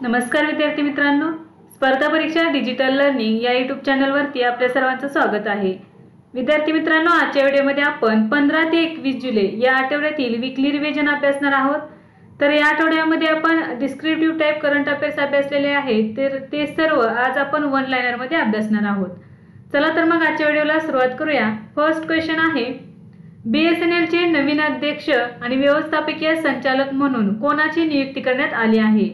नमस्कार विद्यार्थी मित्रांनो, स्पर्धा परीक्षा डिजिटल लर्निंग या यूट्यूब चॅनलवरती आपल्या सर्वांचं स्वागत आहे। विद्यार्थी मित्रांनो, आजच्या व्हिडिओमध्ये आपण 15 ते 21 जुलै या आठवड्यातील वीकली रिव्हिजन अभ्यासणार आहोत। तर या आठवड्यामध्ये आपण डिस्क्रिप्टिव्ह टाइप करंट अफेअर्स अभ्यासलेले आहेत, तर ते सर्व आज आपण वन लाइनर मध्ये अभ्यासणार आहोत। चला तर मग आजच्या व्हिडिओला सुरुवात करूया। फर्स्ट क्वेश्चन आहे, BSNL चे नवीन अध्यक्ष आणि व्यवस्थापकीय संचालक म्हणून कोणाची नियुक्ती करण्यात आली आहे?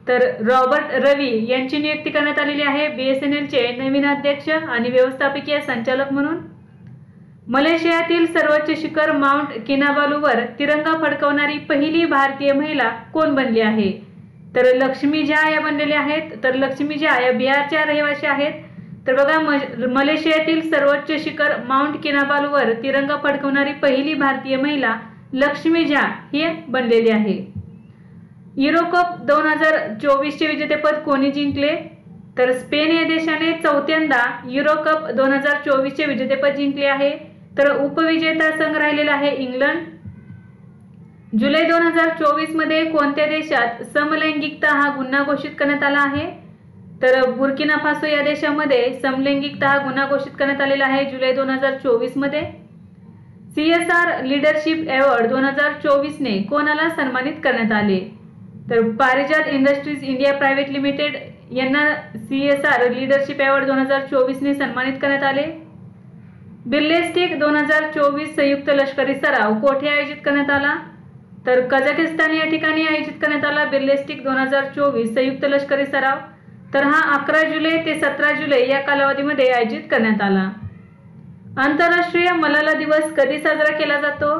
तर रॉबर्ट रवी यांची नियुक्ती करण्यात आलेली आहे BSNL चे नवीन अध्यक्ष आणि व्यवस्थापकीय संचालक म्हणून। मलेशियातील सर्वोच्च शिखर माउंट किनाबालूवर तिरंगा फडकवणारी पहिली भारतीय महिला कोण बनली आहे? तर लक्ष्मी झा या बनलेल्या आहेत। तर लक्ष्मी झा या बिहारच्या रहिवासी आहेत। तर बघा, मलेशियातील सर्वोच्च शिखर माउंट किनाबालूवर तिरंगा फडकवणारी पहिली भारतीय महिला लक्ष्मी झा ही बनलेली आहे। युरो कप 2024 चे विजेतेपद कोणी जिंकले? तर स्पेन या देशाने चौथ्यांदा युरो कप 2024 चे विजेतेपद जिंकले आहे। तर उपविजेता संघ राहिलेला आहे इंग्लंड। जुलै 2024 मध्ये कोणत्या देशात समलैंगिकता हा गुन्हा घोषित करण्यात आला आहे? तर बुर्किना फासो या देशामध्ये समलैंगिकता हा गुन्हा घोषित करण्यात आलेला आहे जुलै 2024 मध्ये। CSR लीडरशिप अवॉर्ड 2024 ने कोणाला सन्मानित करण्यात आले? तर पारिजात इंडस्ट्रीज इंडिया प्रायव्हेट लिमिटेड यांना CSR लीडरशिप अवॉर्ड 2024 ने सन्मानित करण्यात आले। बिल्लेस्टिक 2024 संयुक्त लष्करी सराव कोठे आयोजित करण्यात आला? तर कझाकिस्तान या ठिकाणी आयोजित करण्यात आला बिल्लेस्टिक 2024 संयुक्त लष्करी सराव। तर हा 11 जुलै ते 17 जुलै या कालावधीमध्ये आयोजित करण्यात आला। आंतरराष्ट्रीय मलाला दिवस कधी साजरा केला जातो?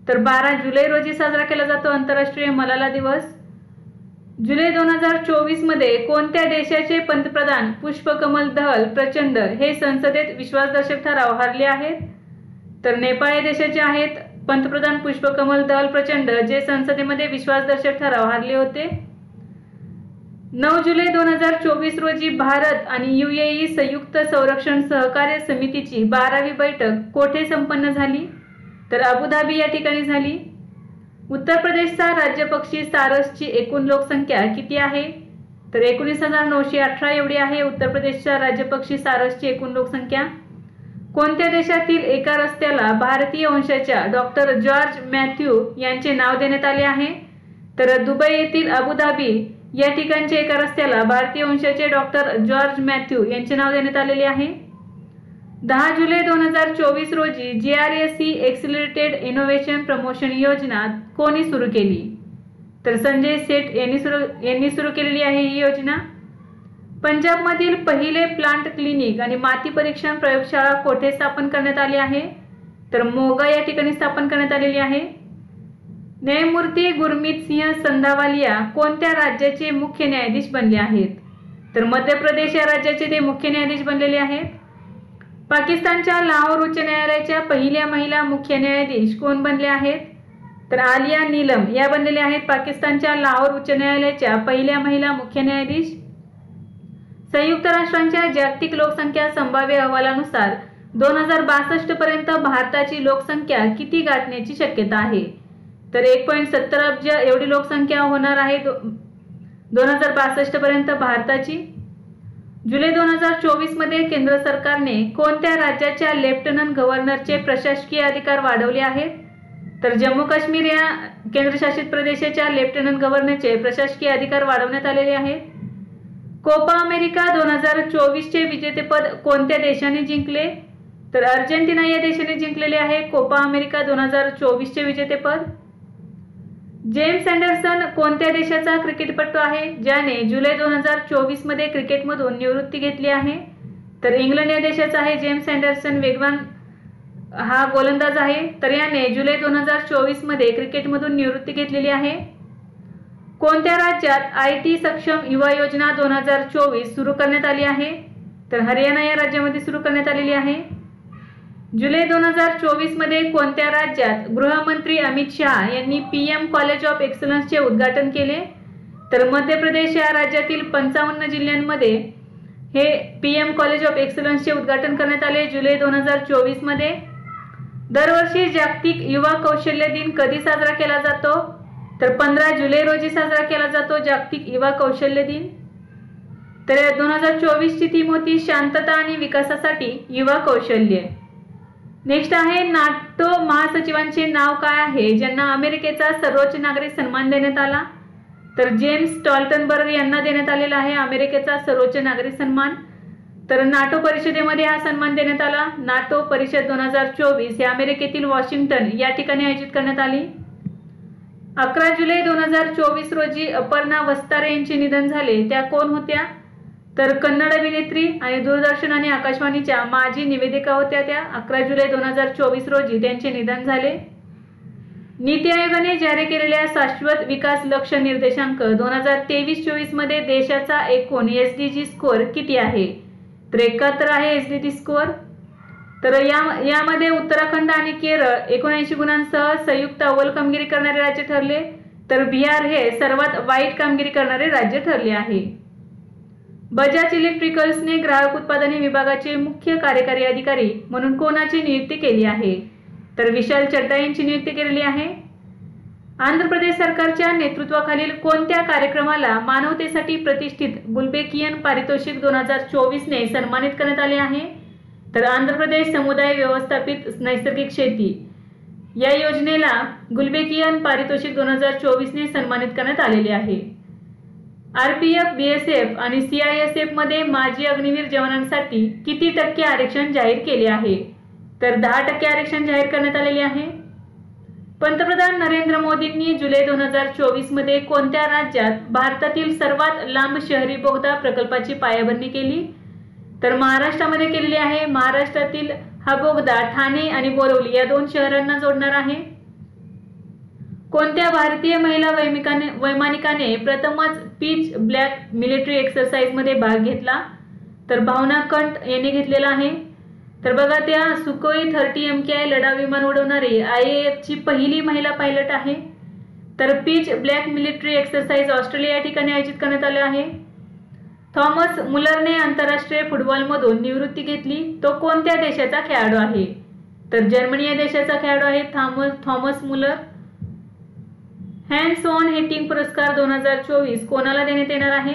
तर 12 जुलै रोजी साजरा केला जातो आंतरराष्ट्रीय मलाला दिवस। जुलै 2024 मध्ये कोणत्या देशाचे पंतप्रधान पुष्पकमल दहल प्रचंड हे संसदेत विश्वासदर्शक ठराव हरले आहेत? तर नेपाळ या देशाचे आहेत पंतप्रधान पुष्पकमल दहल प्रचंड, जे संसदेमध्ये विश्वासदर्शक ठराव हरले होते। 9 जुलै 2024 रोजी भारत आणि UAE संयुक्त संरक्षण सहकार्य समितीची 12वी बैठक कोठे संपन्न झाली? तर अबुधाबी या ठिकाणी झाली। उत्तर प्रदेशचा राज्य पक्षी सारसची एकूण लोकसंख्या किती आहे? तर 19,918 एवढी आहे उत्तर प्रदेशच्या राज्य पक्षी सारसची एकूण लोकसंख्या। कोणत्या देशातील एका रस्त्याला भारतीय वंशाच्या डॉक्टर जॉर्ज मॅथ्यू यांचे नाव देण्यात आले आहे? तर दुबई येथील अबुधाबी या ठिकाणच्या एका रस्त्याला भारतीय वंशाचे डॉक्टर जॉर्ज मॅथ्यू यांचे नाव देण्यात आलेले आहे। 10 जुलै 2024 रोजी GRSE एक्सिलरेटेड इनोव्हेशन प्रमोशन योजना कोणी सुरू केली? तर संजय सेठ यांनी सुरू केलेली आहे ही योजना। पंजाबमधील पहिले प्लांट क्लिनिक आणि माती परीक्षण प्रयोगशाळा कोठे स्थापन करण्यात आली आहे? तर मोगा या ठिकाणी स्थापन करण्यात आलेली आहे। न्यायमूर्ती गुरमीत सिंह संधावालिया कोणत्या राज्याचे मुख्य न्यायाधीश बनले आहेत? तर मध्य प्रदेश या राज्याचे ते मुख्य न्यायाधीश बनलेले आहेत। पाकिस्तानच्या लाहोर उच्च न्यायालयाच्या पहिल्या महिला मुख्य न्यायाधीश कोण बनले आहेत? तर आलिया नीलम या बनलेल्या आहेत पाकिस्तानच्या लाहोर उच्च न्यायालयाच्या पहिल्या महिला मुख्य न्यायाधीश। संयुक्त राष्ट्रांच्या जागतिक लोकसंख्या संभाव्य अहवालानुसार 2062 पर्यंत भारताची लोकसंख्या किती गाठण्याची शक्यता आहे? तर 1.70 अब्ज एवढी लोकसंख्या होणार आहे 2062 पर्यंत भारताची। जुलै 2024 मध्ये केंद्र सरकारने कोणत्या राज्याच्या लेफ्टनंट गव्हर्नरचे प्रशासकीय अधिकार वाढवले आहेत? तर जम्मू काश्मीर या केंद्रशासित प्रदेशाच्या लेफ्टनंट गव्हर्नरचे प्रशासकीय अधिकार वाढवण्यात आलेले आहेत। कोपा अमेरिका 2024 चे विजेतेपद कोणत्या देशाने जिंकले? तर अर्जेंटिना या देशाने जिंकलेले आहे कोपा अमेरिका 2024 चे विजेतेपद। जेम्स अँडरसन कोणत्या देशाचा क्रिकेटपटू आहे ज्याने जुलै 2024 मध्ये क्रिकेटमधून निवृत्ती घेतली आहे? तर इंग्लंड या देशाचा आहे जेम्स अँडरसन, वेगवान हा गोलंदाज आहे। तर याने जुलै 2024 मध्ये क्रिकेटमधून निवृत्ती घेतलेली आहे। कोणत्या राज्यात IT सक्षम युवा योजना 2024 सुरू करण्यात आली आहे? तर हरियाणा या राज्यामध्ये सुरू करण्यात आलेली आहे। जुलै 2024 मध्ये कोणत्या राज्यात गृहमंत्री अमित शहा यांनी PM कॉलेज ऑफ एक्सलन्सचे उद्घाटन केले? तर मध्य प्रदेश या राज्यातील 55 जिल्ह्यांमध्ये हे PM कॉलेज ऑफ एक्सलन्सचे उद्घाटन करण्यात आले जुलै 2024 मध्ये। दरवर्षी जागतिक युवा कौशल्य दिन कधी साजरा केला जातो? तर 15 जुलै रोजी साजरा केला जातो जागतिक युवा कौशल्य दिन। तर 2024 ची थीम होती शांतता आणि विकासासाठी युवा कौशल्य। नेक्स्ट आहे नाटो महासचिवांचे नाव काय आहे ज्यांना अमेरिकेचा सर्वोच्च नागरी सन्मान देण्यात आला? तर जेम्स स्टॉल्टनबर्ग यांना देण्यात आलेला आहे अमेरिकेचा सर्वोच्च नागरी सन्मान। तर नाटो परिषदेमध्ये हा सन्मान देण्यात आला। नाटो परिषद 2024 ही अमेरिकेतील वॉशिंग्टन या ठिकाणी आयोजित करण्यात आली। 11 जुलै 2024 रोजी अपर्णा वस्तारे यांचे निधन झाले। त्या कोण होत्या? तर कन्नड अभिनेत्री आणि दूरदर्शन आणि आकाशवाणीच्या माजी निवेदिका होत्या त्या। 11 जुलै 2024 रोजी त्यांचे निधन झाले। नीती आयोगाने जारी केलेल्या शाश्वत विकास लक्ष्य निर्देशांक 2023-24 मध्ये देशाचा एकूण SDG स्कोअर किती आहे? तर 71 आहे SDG स्कोअर। तर यामध्ये उत्तराखंड आणि केरळ 79 गुणांसह संयुक्त अव्वल कामगिरी करणारे राज्य ठरले। तर बिहार हे सर्वात वाईट कामगिरी करणारे राज्य ठरले आहे। बजाज इलेक्ट्रिकल्सने ग्राहक उत्पादने विभागाचे मुख्य कार्यकारी अधिकारी म्हणून कोणाची नियुक्ती केली आहे? तर विशाल चड्डा यांची नियुक्ती केलेली आहे। आंध्र प्रदेश सरकारच्या नेतृत्वाखालील कोणत्या कार्यक्रमाला मानवतेसाठी प्रतिष्ठित गुलबेकियन पारितोषिक 2024 ने सन्मानित करण्यात आले आहे? तर आंध्र प्रदेश समुदाय व्यवस्थापित नैसर्गिक शेती या योजनेला गुलबेकियन पारितोषिक 2024 ने सन्मानित करण्यात आलेले आहे। RPF, BSF आणि CISF मध्ये माजी अग्निवीर जवानांसाठी किती टक्के आरक्षण जाहीर केले आहे? तर 10% आरक्षण जाहीर करण्यात आलेले आहे। पंतप्रधान नरेंद्र मोदींनी जुलै 2024 मध्ये कोणत्या राज्यात भारतातील सर्वात लांब शहरी बोगदा प्रकल्पाची पायाभरणी केली? तर महाराष्ट्रामध्ये केलेली आहे। महाराष्ट्रातील हा बोगदा ठाणे आणि बोरिवली या 2 शहरांना जोडणार आहे। कोणत्या भारतीय महिला वैमानिकाने प्रथमच पिच ब्लॅक मिलिटरी एक्सरसाइज मध्ये भाग घेतला? तर भावना कंठ यांनी घेतलेला आहे। तर बघा त्या सुखोई 30 MKI लढाऊ विमान उडवणारी IAF ची पहिली महिला पायलट आहे। तर pitch black military exercise Australia या ठिकाणी आयोजित करण्यात आले आहे। थॉमस मुलरने आंतरराष्ट्रीय फुटबॉलमधून निवृत्ती घेतली। तो कोणत्या देशाचा खेळाडू आहे? तर जर्मनी या देशाचा खेळाडू आहे Thomas Muller. Hands on hitting पुरस्कार 2024 कोणाला देण्यात येणार आहे?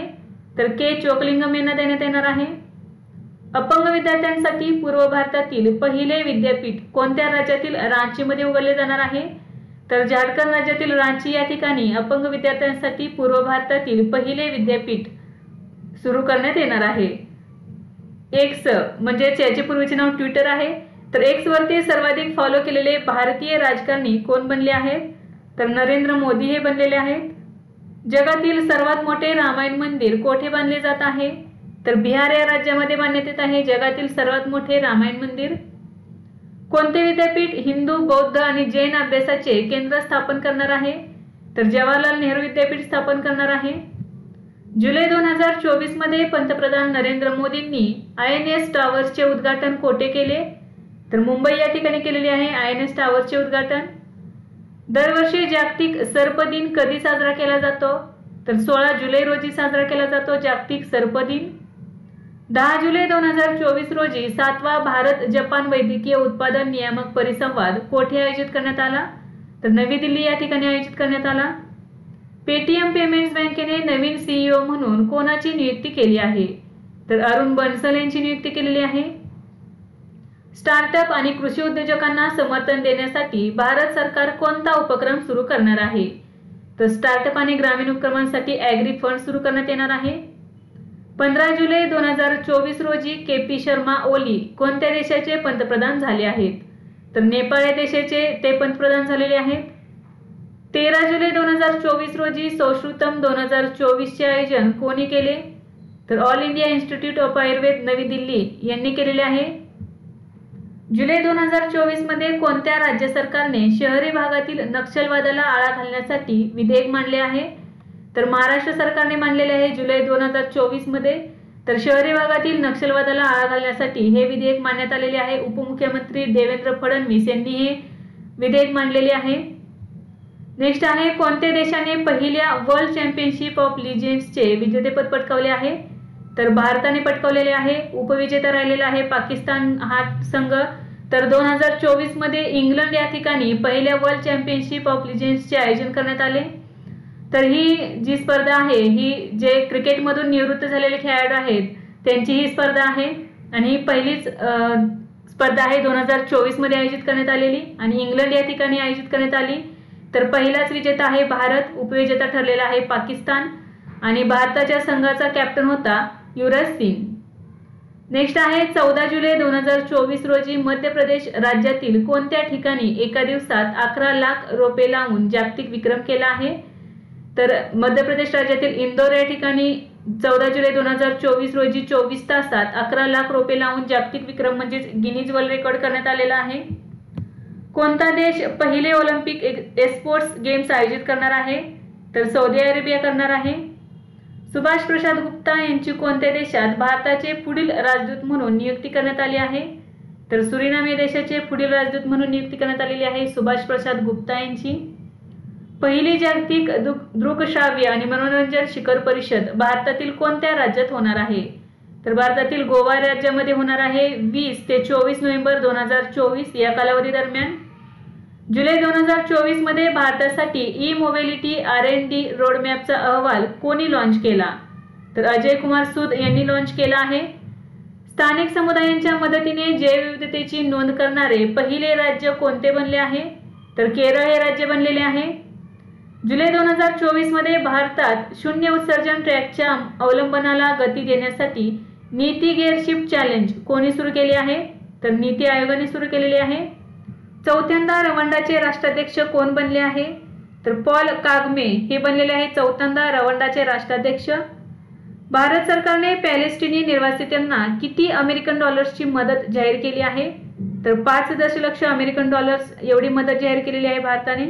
तर के चोकलिंगम यांना देण्यात येणार आहे। अपंग विद्यार्थ्यांसाठी पूर्व भारतातील पहिले विद्यापीठ कोणत्या राज्यातील रांचीमध्ये उघडले जाणार आहे? तर झारखंड राज्यातील रांची या ठिकाणी अपंग विद्यार्थ्यांसाठी पूर्व भारतातील पहिले विद्यापीठ सुरू करण्यात येणार आहे। एक्स म्हणजे याचे पूर्वीचे नाव ट्विटर आहे। तर एक्स वरती सर्वाधिक फॉलो केलेले भारतीय राजकारणी कोण बनले आहेत? तर नरेंद्र मोदी हे बनलेले आहेत। जगातील सर्वात मोठे रामायण मंदिर कोठे बांधले जात आहे? तर बिहार या राज्यामध्ये बांधण्यात येत आहे जगातील सर्वात मोठे रामायण मंदिर। कोणते विद्यापीठ हिंदू, बौद्ध आणि जैन अभ्यासाचे केंद्र स्थापन करणार आहे? तर जवाहरलाल नेहरू विद्यापीठ स्थापन करणार आहे। जुलै 2024 मध्ये पंतप्रधान नरेंद्र मोदींनी INS टावर्सचे उद्घाटन कोठे केले? तर मुंबई या ठिकाणी केलेले आहे INS टावरचे उद्घाटन। दरवर्षी जागतिक सर्प दिन कधी साजरा केला जातो? तर 16 जुलै रोजी साजरा केला जातो जागतिक सर्प दिन। 10 जुलै 2024 रोजी 7वा भारत जपान वैद्यकीय उत्पादन नियामक परिसंवाद कोठे आयोजित करण्यात आला? तर नवी दिल्ली या ठिकाणी आयोजित करण्यात आला। पेटीएम पेमेंट्स बँकेने नवीन CEO म्हणून कोणाची नियुक्ती केली आहे? तर अरुण बन्सल यांची नियुक्ती केलेली आहे। स्टार्टअप आणि कृषी उद्योजकांना समर्थन देण्यासाठी भारत सरकार कोणता उपक्रम सुरू करणार आहे? तर स्टार्टअप आणि ग्रामीण उपक्रमांसाठी ॲग्री फंड सुरू करण्यात येणार आहे। 15 जुलै 2024 रोजी KP शर्मा ओली कोणत्या देशाचे पंतप्रधान झाले आहेत? तर नेपाळ या देशाचे ते पंतप्रधान झालेले आहेत। 13 जुलै 2024 रोजी संस्कृतम 2024 चे आयोजन कोणी केले? तर all India institute of Ayurveda नवी दिल्ली यांनी केलेले आहे। जुलै 2024 मध्ये कोणत्या राज्य सरकारने शहरी भागातील नक्षलवादाला आळा घालण्यासाठी विधेयक मांडले आहे? तर महाराष्ट्र सरकारने मांडलेले आहे जुलै 2024 मध्ये। तर शहरी भागातील नक्षलवादाला आळा घालण्यासाठी हे विधेयक मांडण्यात आलेले आहे। उपमुख्यमंत्री देवेंद्र फडणवीस यांनी हे विधेयक मांडलेले आहे। नेक्स्ट आहे कोणत्या देशाने पहिल्या वर्ल्ड चॅम्पियनशिप ऑफ लिजेंड्सचे विजेतेपद पटकावले आहे? तर भारताने पटकावलेले आहे। उपविजेता राहिलेला आहे पाकिस्तान हा संघ। तर 2024 मध्ये इंग्लंड या ठिकाणी पहिल्या वर्ल्ड चॅम्पियनशिप ऑफ लिजेंड्सचे आयोजन करण्यात आले। तर ही जी स्पर्धा आहे ही जे क्रिकेटमधून निवृत्त झालेले खेळाडू आहेत त्यांची ही स्पर्धा आहे आणि ही पहिलीच स्पर्धा आहे 2024 मध्ये आयोजित करण्यात आलेली आणि इंग्लंड या ठिकाणी आयोजित करण्यात आली। तर पहिलाच विजेता आहे भारत, उपविजेता ठरलेला आहे पाकिस्तान आणि भारताच्या संघाचा कॅप्टन होता युवराज सिंग। नेक्स्ट आहे 14 जुलै 2024 रोजी मध्य प्रदेश राज्यातील कोणत्या ठिकाणी एका दिवसात 11 लाख रोपे लावून जागतिक विक्रम केला आहे? तर मध्य प्रदेश राज्यातील इंदोर या ठिकाणी 14 जुलै 2024 रोजी 24 तासात 11 लाख रोपे लावून जागतिक विक्रम म्हणजे गिनीज वर्ल्ड रेकॉर्ड करण्यात आलेला आहे। कोणता देश पहिले ऑलिम्पिक स्पोर्ट्स गेम्स आयोजित करणार आहे? तर सौदी अरेबिया करणार आहे। सुभाष प्रसाद गुप्ता यांची कोणत्या देशात भारताचे पुढील राजदूत म्हणून नियुक्ती करण्यात आली आहे? तर सुरिनाम या देशाचे पुढील राजदूत म्हणून नियुक्ती करण्यात आलेली आहे सुभाष प्रसाद गुप्ता यांची। पहिली जागतिक दृकश्राव्य आणि मनोरंजन शिखर परिषद भारतातील कोणत्या राज्यात होणार आहे? तर भारतातील गोवा राज्यामध्ये होणार आहे 20 ते 24 नोव्हेंबर 2024 या कालावधी दरम्यान। जुलै 2024 मध्ये भारतासाठी ई मोबिलिटी R&D रोडमॅपचा अहवाल कोणी लॉन्च केला? तर अजय कुमार सूद यांनी लॉन्च केला आहे। स्थानिक समुदायांच्या मदतीने जैवविविधतेची नोंद करणारे पहिले राज्य कोणते बनले आहे? तर केरळ हे राज्य बनलेले आहे। जुलै 2024 मध्ये भारतात शून्य उत्सर्जन ट्रॅकच्या अवलंबनाला गती देण्यासाठी नीती गेअर शिफ्ट चॅलेंज कोणी सुरू केले आहे? तर नीती आयोगाने सुरू केलेले आहे। चौथ्यांदा रवांडाचे राष्ट्राध्यक्ष कोण बनले आहे? तर पॉल कागमे हे बनलेले आहे चौथ्यांदा रवांडाचे राष्ट्राध्यक्ष। भारत सरकारने पॅलेस्टिनी निर्वासितांना किती अमेरिकन डॉलर्सची मदत जाहीर केली आहे? तर 5 दशलक्ष अमेरिकन डॉलर्स एवढी मदत जाहीर केलेली आहे भारताने।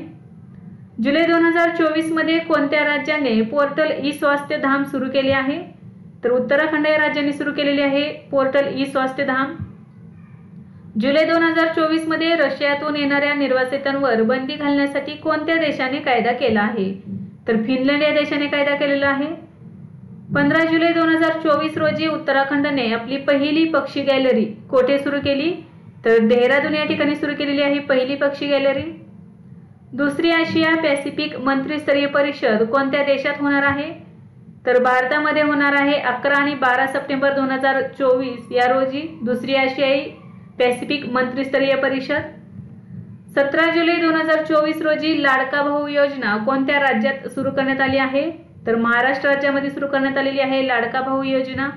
जुलै 2024 मध्ये कोणत्या राज्याने पोर्टल ई स्वास्थ्य धाम सुरू केले आहे? तर उत्तराखंड या राज्याने सुरू केलेले आहे पोर्टल ई स्वास्थ्य धाम। जुलै 2024 मध्ये रशियातून येणाऱ्या निर्वासितांवर बंदी घालण्यासाठी कोणत्या देशाने कायदा केला आहे? तर फिनलंड या देशाने कायदा केलेला आहे। 15 जुलै 2024 रोजी उत्तराखंडने आपली पहिली पक्षी गॅलरी कोठे सुरू केली? तर देहरादून या ठिकाणी सुरू केलेली आहे पहिली पक्षी गॅलरी। दुसरी आशिया पॅसिफिक मंत्रिस्तरीय परिषद कोणत्या देशात होणार आहे? तर भारतामध्ये होणार आहे 11 आणि 12 सप्टेंबर 2024 या रोजी दुसरी आशियाई पॅसिफिक मंत्रिस्तरीय परिषद। 17 जुलै 2024 रोजी लाडका भाऊ योजना कोणत्या राज्यात सुरू करण्यात आली आहे? तर महाराष्ट्र राज्यामध्ये सुरू करण्यात आलेली आहे लाडका भाऊ योजना।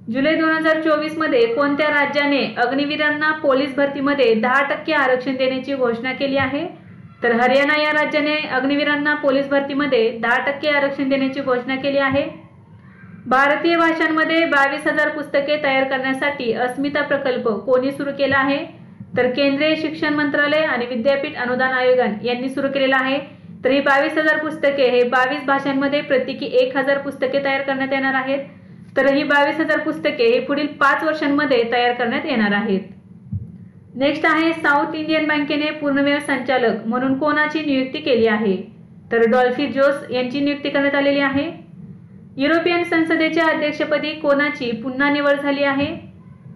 जुलै 2024 मध्ये कोणत्या राज्याने अग्निवीरांना पोलीस भरतीमध्ये 10% आरक्षण देण्याची घोषणा केली आहे? तर हरियाणा या राज्याने अग्निवीरांना पोलीस भरतीमध्ये 10% आरक्षण देण्याची घोषणा केली आहे। भारतीय भाषांमध्ये 22,000 पुस्तके तयार करण्यासाठी अस्मिता प्रकल्प कोणी सुरू केला आहे? तर केंद्रीय शिक्षण मंत्रालय आणि विद्यापीठ अनुदान आयोग यांनी सुरू केलेला आहे। तर ही 22,000 पुस्तके हे 22 भाषांमध्ये प्रत्येकी 1,000 पुस्तके तयार करण्यात येणार आहेत। तर ही 22,000 पुस्तके हे पुढील 5 वर्षांमध्ये तयार करण्यात येणार आहेत। नेक्स्ट आहे साऊथ इंडियन बँकेने पूर्णवेळ संचालक म्हणून कोणाची नियुक्ती केली आहे? तर डॉल्फी जोस यांची नियुक्ती करण्यात आलेली आहे। युरोपियन संसदेच्या अध्यक्षपदी कोणाची पुन्हा निवड झाली आहे?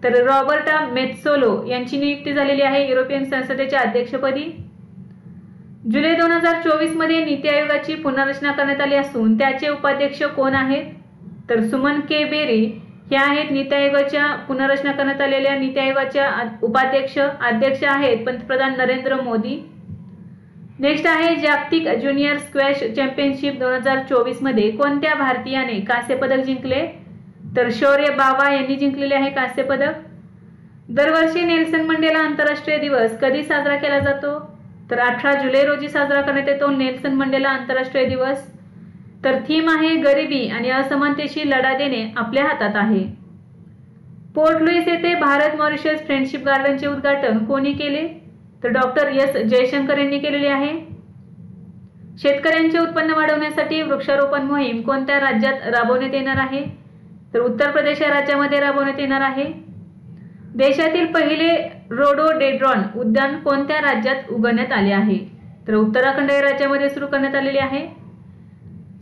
तर रॉबर्टा मेत्सोलो यांची नियुक्ती झालेली आहे युरोपियन संसदेच्या अध्यक्षपदी। जुलै 2024 मध्ये नीती आयोगाची पुनर्रचना करण्यात आली असून त्याचे उपाध्यक्ष कोण आहेत? तर सुमन के बेरी हे आहेत नीती आयोगाच्या पुनर्रचना करण्यात आलेल्या नीती आयोगाच्या उपाध्यक्ष। अध्यक्ष आहेत पंतप्रधान नरेंद्र मोदी। नेक्स्ट आहे जागतिक ज्युनियर स्क्वॅश चॅम्पियनशिप 2024 मध्ये कोणत्या भारतीयाने कांस्य पदक जिंकले? तर शौर्य बावा यांनी जिंकलेले आहे कांस्य पदक। दरवर्षी नेल्सन मंडेला आंतरराष्ट्रीय दिवस कधी साजरा केला जातो? तर 18 जुलै रोजी साजरा करण्यात येतो नेल्सन मंडेला आंतरराष्ट्रीय दिवस। तर थीम आहे गरिबी आणि असमानतेशी लढा देणे आपल्या हातात आहे। पोर्ट लुईस येथे भारत मॉरिशस फ्रेंडशिप गार्डनचे उद्घाटन कोणी केले? तर डॉक्टर एस जयशंकर यांनी केलेले आहे। शेतकऱ्यांचे उत्पन्न वाढवण्यासाठी वृक्षारोपण मोहीम कोणत्या राज्यात राबवण्यात येणार आहे? तर उत्तर प्रदेश या राज्यामध्ये राबवण्यात येणार आहे। देशातील पहिले रोडोडेंड्रॉन उद्यान कोणत्या राज्यात उघडण्यात आले आहे? तर उत्तराखंड या राज्यामध्ये सुरू करण्यात आलेले आहे।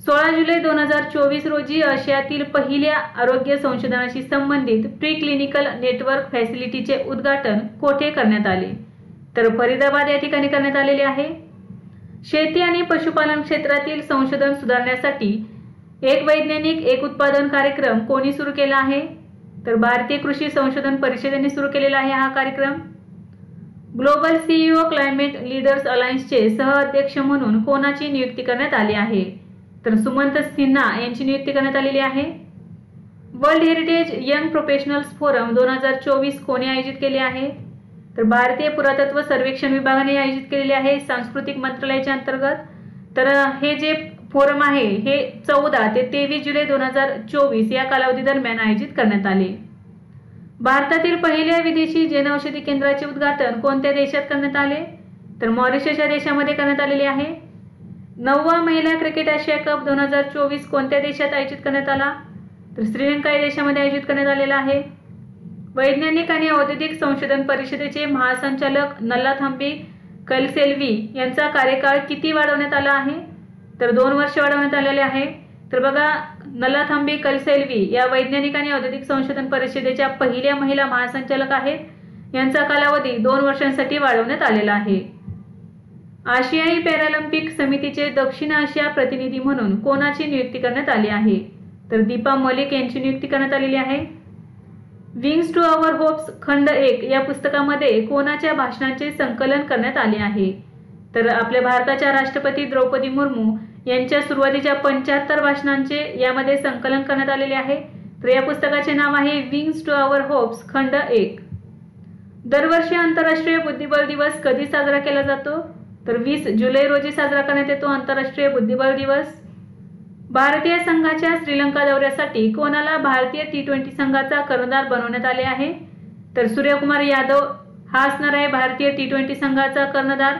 16 जुलै 2024 रोजी आशियातील पहिल्या आरोग्य संशोधनाशी संबंधित प्री क्लिनिकल नेटवर्क फॅसिलिटीचे उद्घाटन कोठे करण्यात आले? तर फरीदाबाद या ठिकाणी करण्यात आलेले आहे। शेती आणि पशुपालन क्षेत्रातील संशोधन सुधारण्यासाठी एक वैज्ञानिक एक उत्पादन कार्यक्रम कोणी सुरू केला आहे? तर भारतीय कृषी संशोधन परिषदेने सुरू केलेला आहे हा कार्यक्रम. ग्लोबल CEO क्लायमेट लीडर्स अलायन्सचे सहअध्यक्ष म्हणून कोणाची नियुक्ती करण्यात आली आहे? तर सुमंत सिन्हा यांची नियुक्ती करण्यात आलेली आहे. World heritage young professionals forum 2024 कोणी आयोजित केले आहे? तर भारतीय पुरातत्व सर्वेक्षण विभागाने आयोजित केलेले आहे सांस्कृतिक मंत्रालयाच्या अंतर्गत. तर हे जे फोरम आहे हे 14 ते 23 जुलै 2024 या कालावधी दरम्यान आयोजित करण्यात आले. भारतातील पहिल्या विदेशी जनऔषधी केंद्राचे उद्घाटन कोणत्या देशात करण्यात आले? तर मॉरिशस या देशामध्ये करण्यात आलेले आहे. 9वा महिला क्रिकेट आशिया कप 2024 कोणत्या देशात आयोजित करण्यात आला? तर श्रीलंका या देशामध्ये आयोजित करण्यात आलेला आहे. वैज्ञानिक आणि औद्योगिक संशोधन परिषदेचे महासंचालक नल्लाथंबी कलसेल्वी यांचा कार्यकाळ किती वाढवण्यात आला आहे? तर 2 वर्ष वाढवण्यात आलेले आहे. तर बघा, नल्लाथंबी कलसेल्वी या वैज्ञानिक आणि औद्योगिक संशोधन परिषदेच्या पहिल्या महिला महासंचालक आहेत. यांचा कालावधी 2 वर्षांसाठी वाढवण्यात आलेला आहे. आशियाई पॅरालिम्पिक समितीचे दक्षिण आशिया प्रतिनिधी म्हणून कोणाची नियुक्ती करण्यात आली आहे? तर दीपा मलिक यांची नियुक्ती करण्यात आलेली आहे. विंग्स टू अवर होप्स खंड 1 या पुस्तकामध्ये कोणाच्या भाषणांचे संकलन करण्यात आले आहे? तर आपल्या भारताच्या राष्ट्रपती द्रौपदी मुर्मू यांच्या सुरुवातीच्या 75 भाषणांचे यामध्ये संकलन करण्यात आलेले आहे. तर या पुस्तकाचे नाव आहे विंग्स टू अवर होप्स खंड 1. दरवर्षी आंतरराष्ट्रीय बुद्धिबळ दिवस कधी साजरा केला जातो? तर 20 जुलै रोजी साजरा करण्यात येतो आंतरराष्ट्रीय बुद्धिबळ दिवस. भारतीय संघाच्या श्रीलंका दौऱ्यासाठी कोणाला भारतीय T20 संघाचा कर्णधार बनवण्यात आले आहे? तर सूर्यकुमार यादव हा असणार आहे भारतीय T20 संघाचा कर्णधार.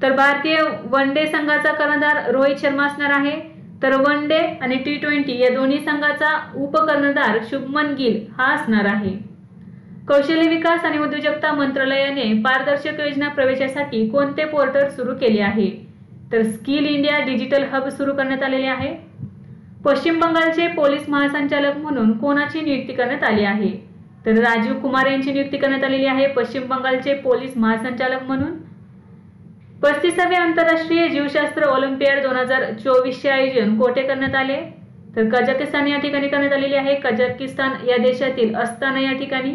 तर भारतीय वन डे संघाचा कर्णधार रोहित शर्मा असणार आहे. तर वन डे आणि T20 या दोन्ही संघाचा उपकर्णधार शुभमन गिल हा असणार आहे. कौशल्य विकास आणि उद्योजकता मंत्रालयाने पारदर्शक योजना प्रवेशासाठी कोणते पोर्टल सुरू केले आहे? तर स्किल इंडिया डिजिटल हब सुरू करण्यात आलेले आहे. पश्चिम बंगालचे पोलीस महासंचालक म्हणून कोणाची नियुक्ती करण्यात आली आहे? तर राजीव कुमार यांची नियुक्ती करण्यात आलेली आहे पश्चिम बंगालचे पोलीस महासंचालक म्हणून. 35वे आंतरराष्ट्रीय जीवशास्त्र ऑलिम्पियाड 2024 चे आयोजन कोठे करण्यात आले? तर कझाकिस्तान या ठिकाणी करण्यात आलेले आहे. कझाकिस्तान या देशातील अस्ताना या ठिकाणी.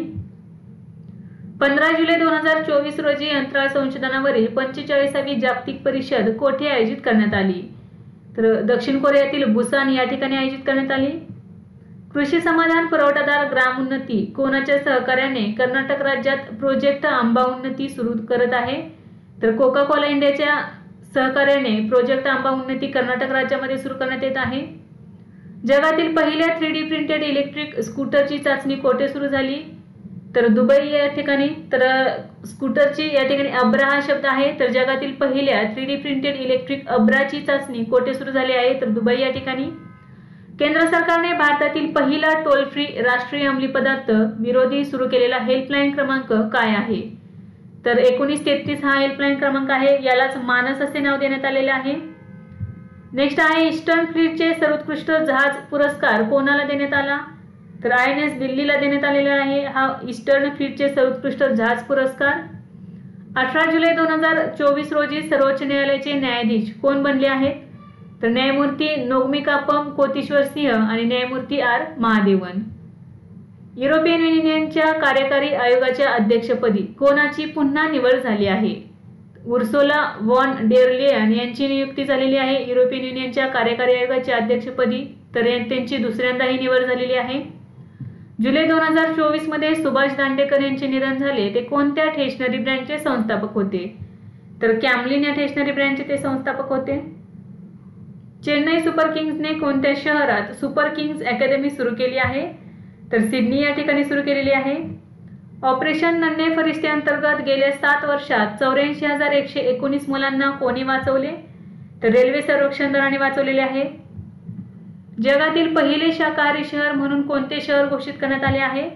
15 जुलै 2024 रोजी अंतराळ संशोधनावरील 45वी जागतिक परिषद कोठे आयोजित करण्यात आली? तर दक्षिण कोरियातील बुसान या ठिकाणी आयोजित करण्यात आली. कृषी समाधान पुरवठादार ग्राम उन्नती कोणाच्या सहकार्याने कर्नाटक राज्यात प्रोजेक्ट आंबा उन्नती सुरू करत आहे? तर कोका कोला इंडियाच्या सहकार्याने प्रोजेक्ट आंबा उन्नती कर्नाटक राज्यामध्ये सुरू करण्यात येत आहे. जगातील पहिल्या 3D प्रिंटेड इलेक्ट्रिक स्कूटरची चाचणी कोठे सुरू झाली? तर दुबई या ठिकाणी. तर स्कूटरची या ठिकाणी अब्रा हा शब्द आहे. तर जगातील पहिल्या 3D प्रिंटेड इलेक्ट्रिक अब्राची चाचणी कोठे सुरू झाली आहे? तर दुबई या ठिकाणी. केंद्र सरकारने भारतातील पहिला टोल फ्री राष्ट्रीय अंमली पदार्थ विरोधी सुरू केलेला हेल्पलाईन क्रमांक काय आहे? तर 1933 हा हेल्पलाईन क्रमांक आहे. यालाच मानस असे नाव देण्यात आलेले आहे. नेक्स्ट आहे ईस्टर्न फ्लीटचे सर्वोत्कृष्ट जहाज पुरस्कार कोणाला देण्यात आला? तर INS दिल्लीला देण्यात आलेला आहे हा ईस्टर्न फ्लीटचे सर्वोत्कृष्ट जहाज पुरस्कार. 18 जुलै 2024 रोजी सर्वोच्च न्यायालयाचे न्यायाधीश कोण बनले आहेत? तर न्यायमूर्ती नोगमिकापम कोतीश्वर सिंह आणि न्यायमूर्ती R महादेवन. युरोपियन युनियनच्या कार्यकारी आयोगाच्या अध्यक्षपदी कोणाची पुन्हा निवड झाली आहे? उर्सुला वॉन डेर लेयन यांची नियुक्ती झालेली आहे युरोपियन युनियनच्या कार्यकारी आयोगाच्या अध्यक्षपदी. तर त्यांची दुसऱ्यांदाही निवड झालेली आहे. जुलै 2024 मध्ये सुभाष दांडेकर यांचे निधन झाले. ते कोणत्या स्टेशनरी ब्रँडचे संस्थापक होते? तर कॅमलिन या स्टेशनरी ब्रँडचे ते संस्थापक होते. चेन्नई सुपर किंग्सने कोणत्या शहरात सुपर किंग्स अकॅडमी सुरू केली आहे? तर सिडनी या ठिकाणी सुरू केलेली आहे. ऑपरेशन नन्हे फरिश्ते अंतर्गत गेल्या 7 वर्षात 84,119 मुलांना कोणी वाचवले? तर रेल्वे सर्वेक्षण दलाने वाचवलेले आहे. जगातील पहिले शाकाहारी शहर म्हणून कोणते शहर घोषित करण्यात आले आहे?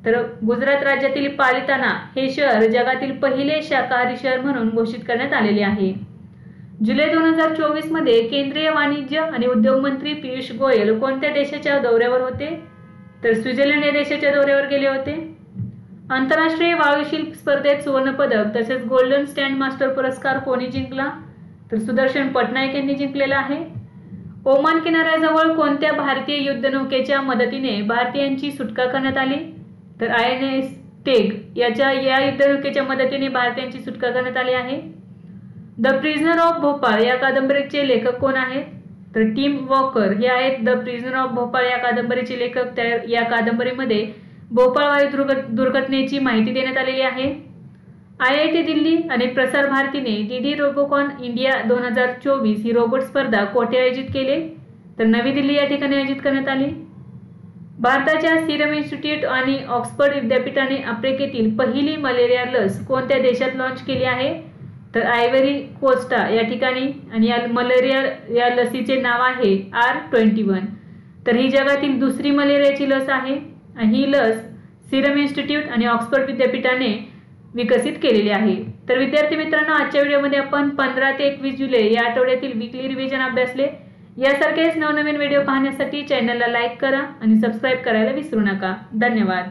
तर गुजरात राज्यातील पालिताना हे शहर जगातील पहिले शाकाहारी शहर म्हणून घोषित करण्यात आलेले आहे. जुलै 2024 मध्ये केंद्रीय वाणिज्य आणि उद्योग मंत्री पियुष गोयल कोणत्या देशाच्या दौऱ्यावर होते? तर स्वित्झर्लंड या देशाच्या दौऱ्यावर गेले होते. आंतरराष्ट्रीय वाळूशिल्प स्पर्धेत सुवर्ण पदक तसेच गोल्डन स्टँड मास्टर पुरस्कार कोणी जिंकला? तर सुदर्शन पटनायक यांनी जिंकलेला आहे। ओमान किनाऱ्याजवळ कोणत्या भारतीय युद्धनौकेच्या मदतीने भारतीयांची सुटका करण्यात आली? तर INS टेग या युद्धनौकेच्या मदतीने भारतीयांची सुटका करण्यात आली आहे। द प्रिझनर ऑफ भोपाळ या कादंबरीचे लेखक कोण आहेत? तर टिम वॉकर हे आहेत द प्रिझनर ऑफ भोपाळ या कादंबरीचे लेखक। या कादंबरीमध्ये भोपाळ वायू दुर्घटनेची माहिती देण्यात आलेली आहे। IIT दिल्ली आणि प्रसार भारतीने DD रोबोकॉन इंडिया 2024 ही रोबोट स्पर्धा कोठे आयोजित केले? तर नवी दिल्ली या ठिकाणी आयोजित करण्यात आली। भारताच्या सिरम इन्स्टिट्यूट आणि ऑक्सफर्ड विद्यापीठाने आफ्रिकेतील पहिली मलेरिया लस कोणत्या देशात लॉन्च केली आहे? तर आयव्हरी कोस्टा या ठिकाणी। आणि या मलेरिया या लसीचे नाव आहे R21। तर ही जगातील दुसरी मलेरियाची लस आहे। ही लस सिरम इन्स्टिट्यूट आणि ऑक्सफर्ड विद्यापीठाने विकसित केलेली आहे। तर विद्यार्थी मित्रांनो, आजच्या व्हिडिओमध्ये आपण 15 ते 21 जुलै या आठवड्यातील वीकली रिव्हिजन अभ्यासले। यासारखेच नवनवीन व्हिडिओ पाहण्यासाठी चॅनलला लाईक करा आणि सबस्क्राईब करायला विसरू नका। धन्यवाद।